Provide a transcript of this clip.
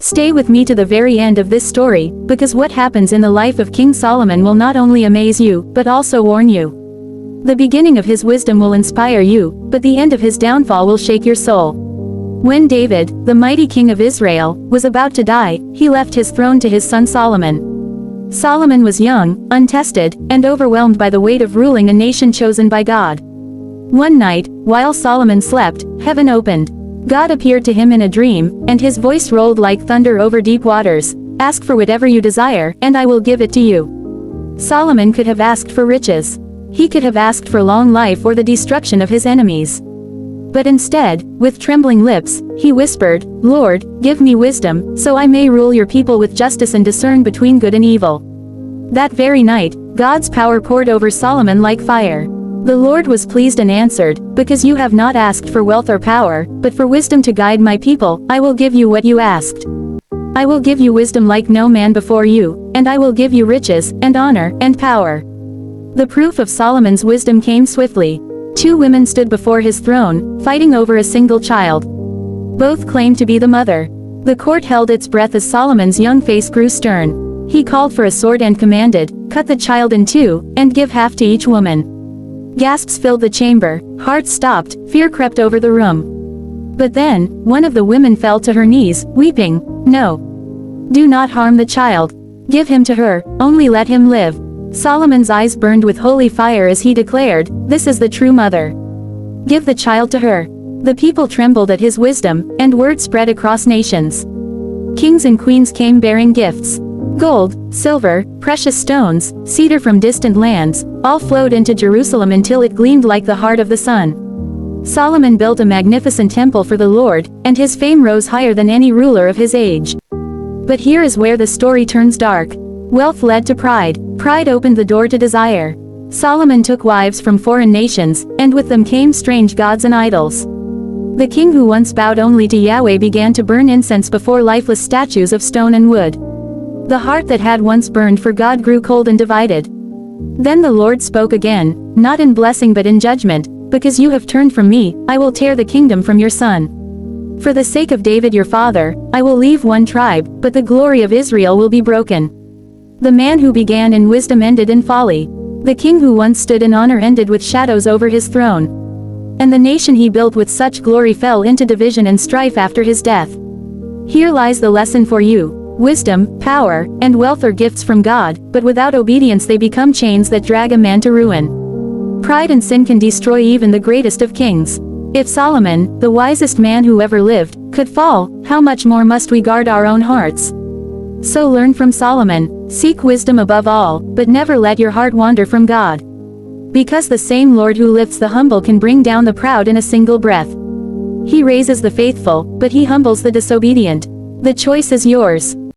Stay with me to the very end of this story, because what happens in the life of King Solomon will not only amaze you, but also warn you. The beginning of his wisdom will inspire you, but the end of his downfall will shake your soul. When David, the mighty king of Israel, was about to die, he left his throne to his son Solomon. Solomon was young, untested, and overwhelmed by the weight of ruling a nation chosen by God. One night, while Solomon slept, heaven opened. God appeared to him in a dream, and his voice rolled like thunder over deep waters. Ask for whatever you desire, and I will give it to you. Solomon could have asked for riches. He could have asked for long life or the destruction of his enemies. But instead, with trembling lips, he whispered, Lord, give me wisdom, so I may rule your people with justice and discern between good and evil. That very night, God's power poured over Solomon like fire. The Lord was pleased and answered, because you have not asked for wealth or power, but for wisdom to guide my people, I will give you what you asked. I will give you wisdom like no man before you, and I will give you riches, and honor, and power. The proof of Solomon's wisdom came swiftly. 2 women stood before his throne, fighting over a single child. Both claimed to be the mother. The court held its breath as Solomon's young face grew stern. He called for a sword and commanded, cut the child in 2, and give half to each woman. Gasps filled the chamber, hearts stopped, fear crept over the room. But then, one of the women fell to her knees, weeping, No. Do not harm the child. Give him to her, only let him live. Solomon's eyes burned with holy fire as he declared, This is the true mother. Give the child to her. The people trembled at his wisdom, and word spread across nations. Kings and queens came bearing gifts. Gold, silver, precious stones, cedar from distant lands, all flowed into Jerusalem until it gleamed like the heart of the sun. Solomon built a magnificent temple for the Lord, and his fame rose higher than any ruler of his age. But here is where the story turns dark. Wealth led to pride. Pride opened the door to desire. Solomon took wives from foreign nations, and with them came strange gods and idols. The king who once bowed only to Yahweh began to burn incense before lifeless statues of stone and wood. The heart that had once burned for God grew cold and divided. Then the Lord spoke again, not in blessing but in judgment, Because you have turned from me, I will tear the kingdom from your son. For the sake of David your father, I will leave one tribe, but the glory of Israel will be broken. The man who began in wisdom ended in folly. The king who once stood in honor ended with shadows over his throne. And the nation he built with such glory fell into division and strife after his death. Here lies the lesson for you. Wisdom, power, and wealth are gifts from God, but without obedience they become chains that drag a man to ruin. Pride and sin can destroy even the greatest of kings. If Solomon, the wisest man who ever lived, could fall, how much more must we guard our own hearts? So learn from Solomon, seek wisdom above all, but never let your heart wander from God. Because the same Lord who lifts the humble can bring down the proud in a single breath. He raises the faithful, but he humbles the disobedient. The choice is yours.